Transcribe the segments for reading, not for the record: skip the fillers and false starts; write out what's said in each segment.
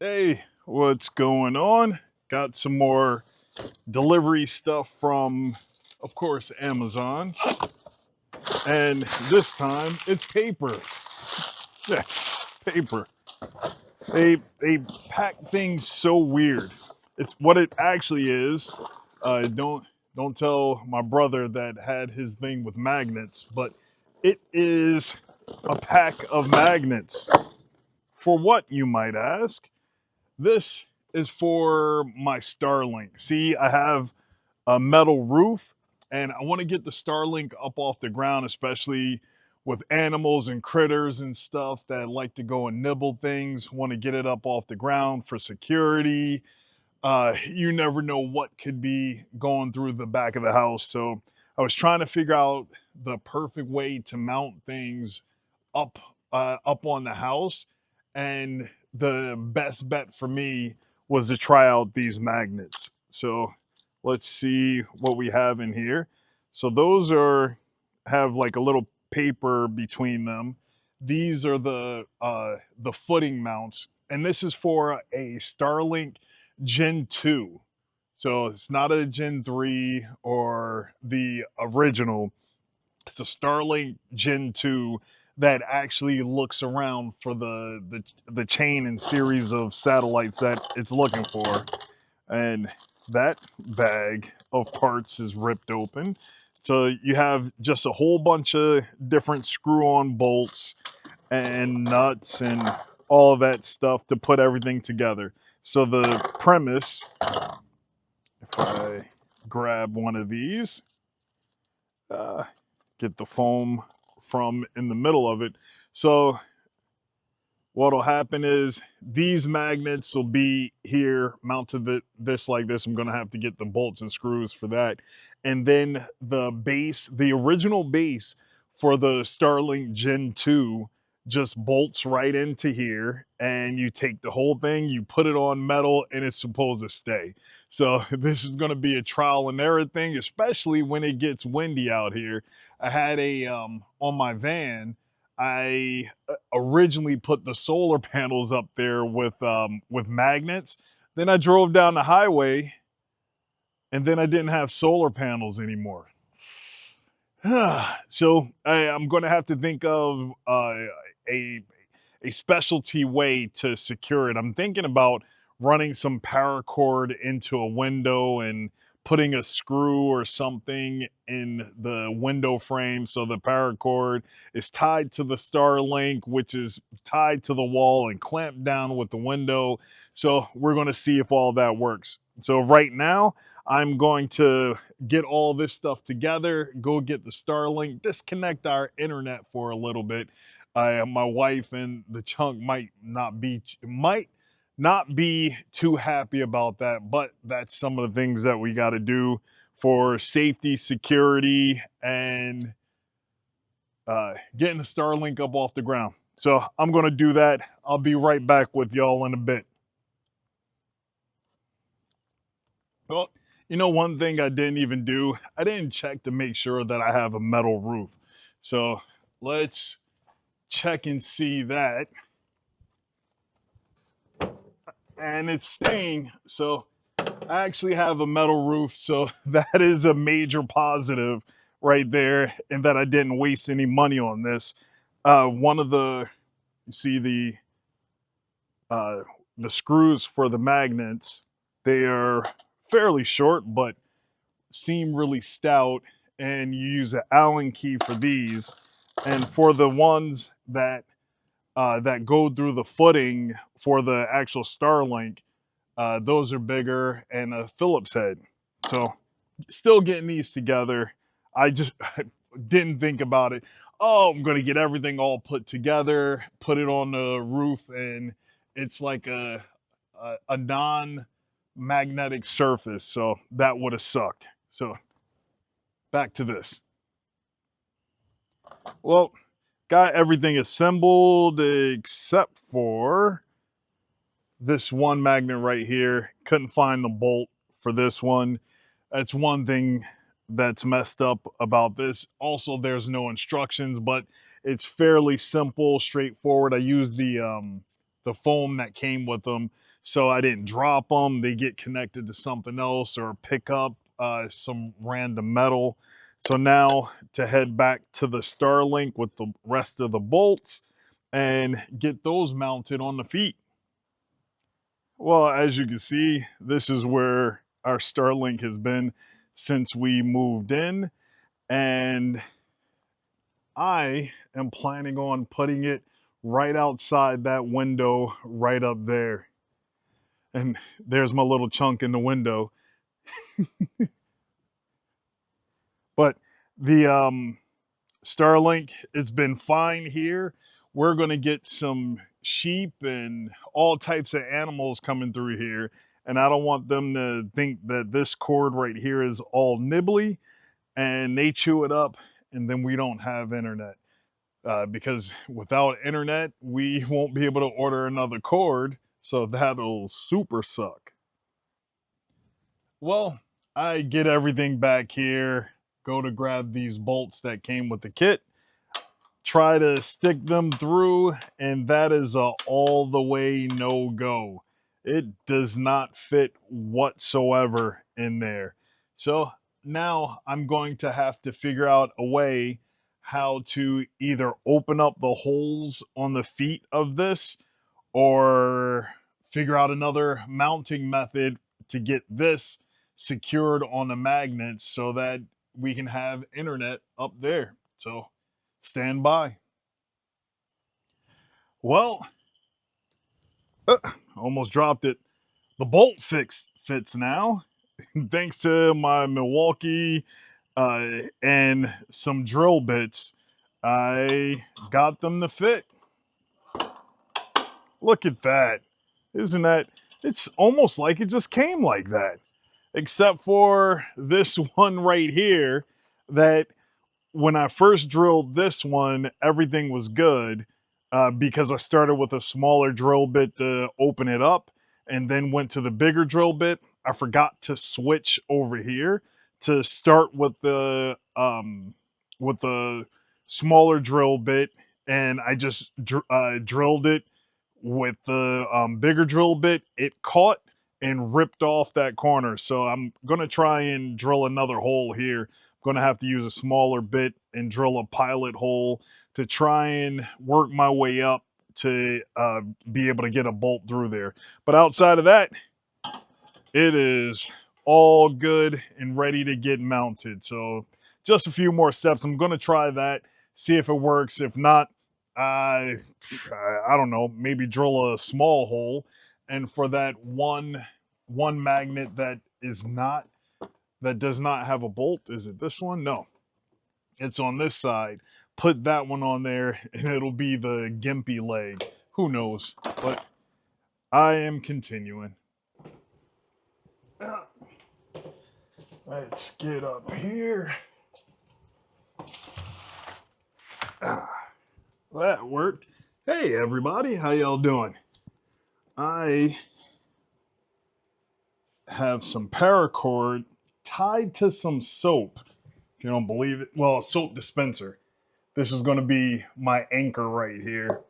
Hey, what's going on? Got some more delivery stuff from, of course, Amazon. And this time it's paper. Yeah, paper. They pack things so weird. It's what it actually is. Don't tell my brother that had his thing with magnets, but it is a pack of magnets. For what, you might ask? This is for my Starlink. See, I have a metal roof and I want to get the Starlink up off the ground, especially with animals and critters and stuff that like to go and nibble things, want to get it up off the ground for security. You never know what could be going through the back of the house. So I was trying to figure out the perfect way to mount things up up on the house, and the best bet for me was to try out these magnets. So let's see what we have in here. So those are have like a little paper between them. These are the footing mounts, and this is for a Starlink Gen 2. So it's not a Gen 3 or the original. It's a Starlink Gen 2 that actually looks around for the chain and series of satellites that it's looking for. And that bag of parts is ripped open. So you have just a whole bunch of different screw-on bolts and nuts and all of that stuff to put everything together. So the premise, if I grab one of these, uh, get the foam from in the middle of it. So what'll happen is these magnets will be here mounted this like this. I'm gonna have to get the bolts and screws for that. And then the base, the original base for the Starlink Gen 2 just bolts right into here, and you take the whole thing, you put it on metal, and it's supposed to stay. So this is gonna be a trial and error thing, especially when it gets windy out here. I had a on my van, I originally put the solar panels up there with magnets. Then I drove down the highway and then I didn't have solar panels anymore. So I'm going to have to think of a a specialty way to secure it. I'm thinking about running some paracord into a window and putting a screw or something in the window frame so the paracord is tied to the Starlink, which is tied to the wall and clamped down with the window. So we're going to see if all that works. So right now, I'm going to get all this stuff together, go get the Starlink, disconnect our internet for a little bit. My wife and the chunk might not be too happy about that, but that's some of the things that we got to do for safety, security, and getting the Starlink up off the ground. So I'm going to do that. I'll be right back with y'all in a bit. Well, you know, one thing I didn't even do, I didn't check to make sure that I have a metal roof. So let's check and see that. And it's staying. So I actually have a metal roof. So that is a major positive right there. And that I didn't waste any money on this. One of you see uh, the screws for the magnets, they are fairly short, but seem really stout, and you use an Allen key for these. And for the ones that go through the footing for the actual Starlink, those are bigger and a Phillips head. So still getting these together. I just didn't think about it. Oh, I'm gonna get everything all put together, put it on the roof, and it's like a non-magnetic surface. So that would have sucked. So back to this. Well, got everything assembled except for this one magnet right here. Couldn't find the bolt for this one. That's one thing that's messed up about this. Also, there's no instructions, but it's fairly simple, straightforward. I used the foam that came with them so I didn't drop them. They get connected to something else or pick up some random metal. So now to head back to the Starlink with the rest of the bolts and get those mounted on the feet. Well, as you can see, this is where our Starlink has been since we moved in, and I am planning on putting it right outside that window right up there. And there's my little chunk in the window. But the Starlink, it's been fine here. We're going to get some sheep and all types of animals coming through here. And I don't want them to think that this cord right here is all nibbly and they chew it up and then we don't have internet. Because without internet, we won't be able to order another cord. So that'll super suck. Well, I get everything back here, go to grab these bolts that came with the kit, try to stick them through, and that is a all the way no go. It does not fit whatsoever in there. So now I'm going to have to figure out a way how to either open up the holes on the feet of this or figure out another mounting method to get this secured on the magnets so that we can have internet up there. So stand by. Well, almost dropped it. The bolt fits now, thanks to my Milwaukee and some drill bits. I got them to fit. Look at that. Isn't that? It's almost like it just came like that. Except for this one right here that when I first drilled this one, everything was good because I started with a smaller drill bit to open it up and then went to the bigger drill bit. I forgot to switch over here to start with the smaller drill bit, and I just drilled it with the bigger drill bit. It caught and ripped off that corner. So I'm gonna try and drill another hole here. Going to have to use a smaller bit and drill a pilot hole to try and work my way up to be able to get a bolt through there. But outside of that, it is all good and ready to get mounted. So just a few more steps. I'm going to try that, see if it works. If not, I don't know, maybe drill a small hole. And for that one magnet that does not have a bolt. Is it this one? No, it's on this side. Put that one on there and it'll be the gimpy leg. Who knows? But I am continuing. Let's get up here. That worked. Hey everybody, how y'all doing? I have some paracord tied to some soap. If you don't believe it, well, a soap dispenser. This is going to be my anchor right here.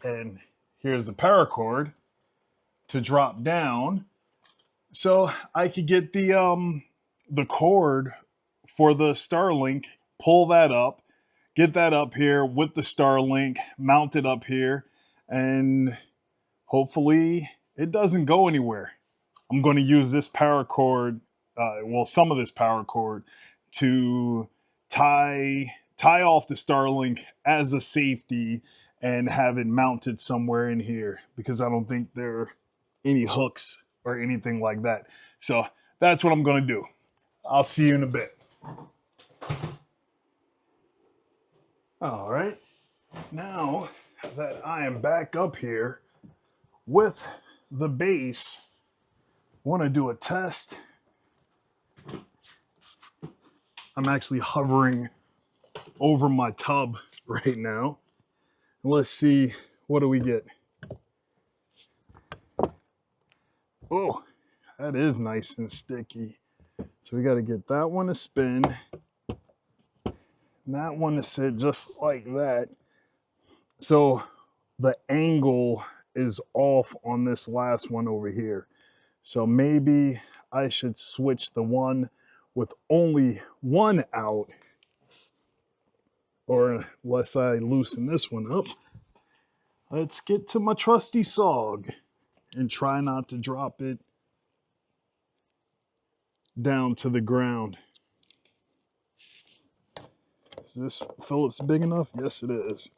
And here's the paracord to drop down so I could get the cord for the Starlink, pull that up, get that up here with the Starlink mounted up here, and hopefully it doesn't go anywhere. I'm going to use this paracord, some of this paracord to tie off the Starlink as a safety and have it mounted somewhere in here because I don't think there are any hooks or anything like that. So that's what I'm going to do. I'll see you in a bit. All right. Now that I am back up here with the base, I want to do a test. I'm actually hovering over my tub right now. Let's see, what do we get? Oh, that is nice and sticky. So we got to get that one to spin, and that one to sit just like that. So the angle is off on this last one over here. So maybe I should switch the one with only one out, or unless I loosen this one up. Let's get to my trusty SOG and try not to drop it down to the ground. Is this Phillips big enough? Yes, it is.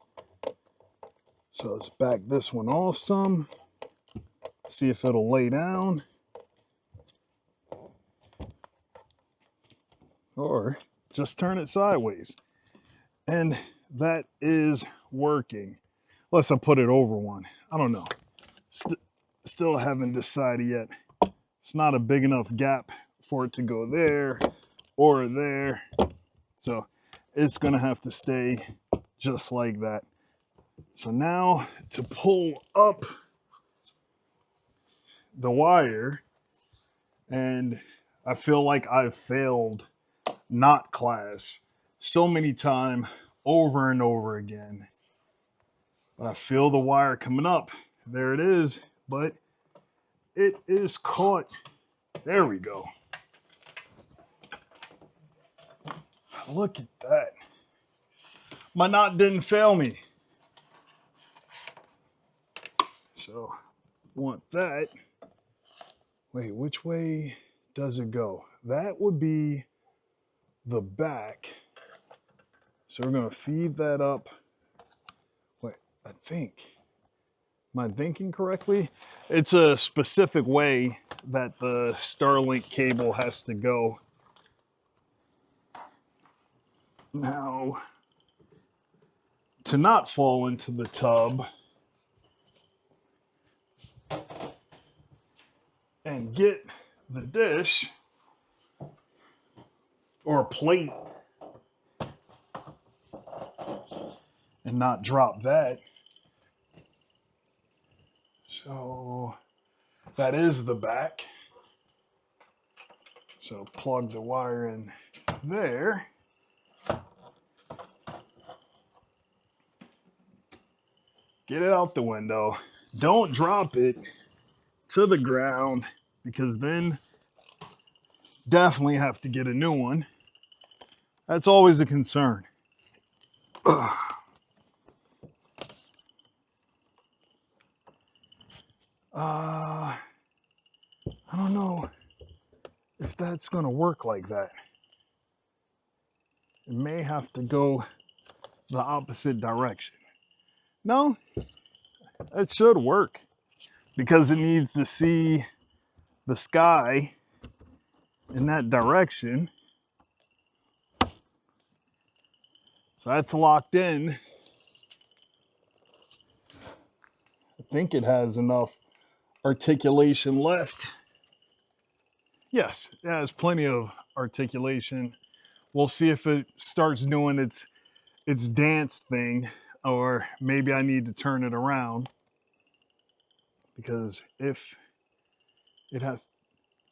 So let's back this one off some. See if it'll lay down. Or just turn it sideways. And that is working. Unless I put it over one. I don't know. Still haven't decided yet. It's not a big enough gap for it to go there or there. So it's gonna have to stay just like that. So now to pull up the wire, and I feel like I've failed knot class so many times over and over again. But I feel the wire coming up. There it is, but it is caught. There we go. Look at that. My knot didn't fail me. So, want that. Wait, which way does it go? That would be the back. So we're going to feed that up. Wait, I think. Am I thinking correctly? It's a specific way that the Starlink cable has to go. Now, to not fall into the tub and get the dish or plate and not drop that. So that is the back. So plug the wire in there. Get it out the window. Don't drop it to the ground, because then definitely have to get a new one. That's always a concern. I don't know if that's going to work like that. It may have to go the opposite direction. No, it should work, because it needs to see the sky in that direction. So that's locked in. I think it has enough articulation left. Yes, it has plenty of articulation. We'll see if it starts doing its dance thing, or maybe I need to turn it around, because if it has,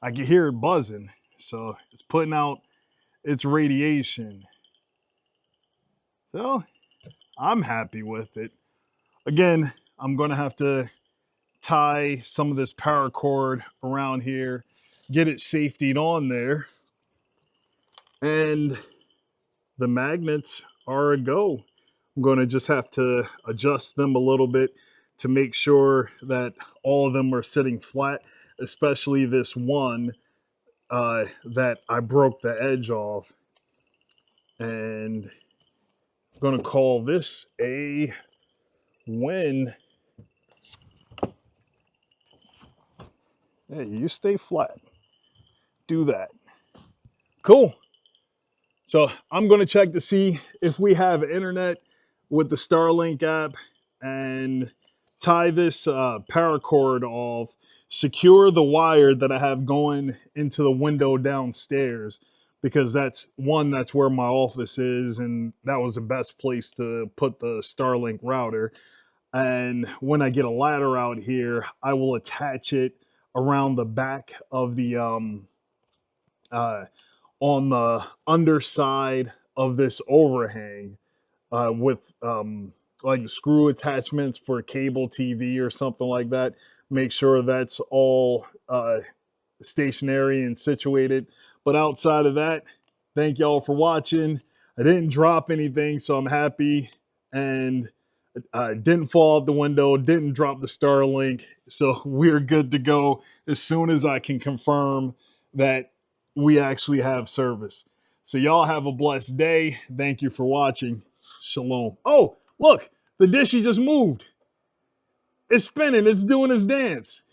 I can hear it buzzing, so it's putting out its radiation. So I'm happy with it. Again, I'm gonna have to tie some of this paracord around here, get it safetied on there, and the magnets are a go. I'm going to just have to adjust them a little bit to make sure that all of them are sitting flat, especially this one that I broke the edge off. And I'm going to call this a win. Hey, you stay flat. Do that. Cool. So I'm going to check to see if we have internet with the Starlink app, and tie this paracord off, secure the wire that I have going into the window downstairs, because that's where my office is, and that was the best place to put the Starlink router. And when I get a ladder out here, I will attach it around the back of the on the underside of this overhang with like screw attachments for cable TV or something like that. Make sure that's all stationary and situated. But outside of that, thank y'all for watching. I didn't drop anything, so I'm happy. And didn't fall out the window, didn't drop the Starlink. So we're good to go as soon as I can confirm that we actually have service. So y'all have a blessed day. Thank you for watching. Shalom. Oh, look, the dishy just moved. It's spinning. It's doing its dance.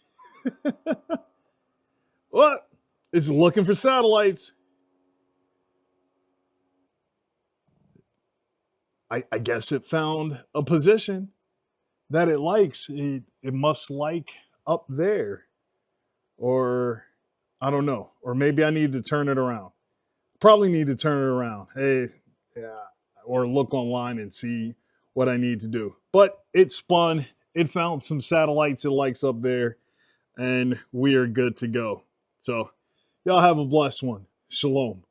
What? It's looking for satellites. I guess it found a position that it likes. It must like up there. Or I don't know. Or maybe I need to turn it around. Probably need to turn it around. Hey, yeah, or look online and see what I need to do. But it spun. It found some satellites it likes up there, and we are good to go. So, y'all have a blessed one. Shalom.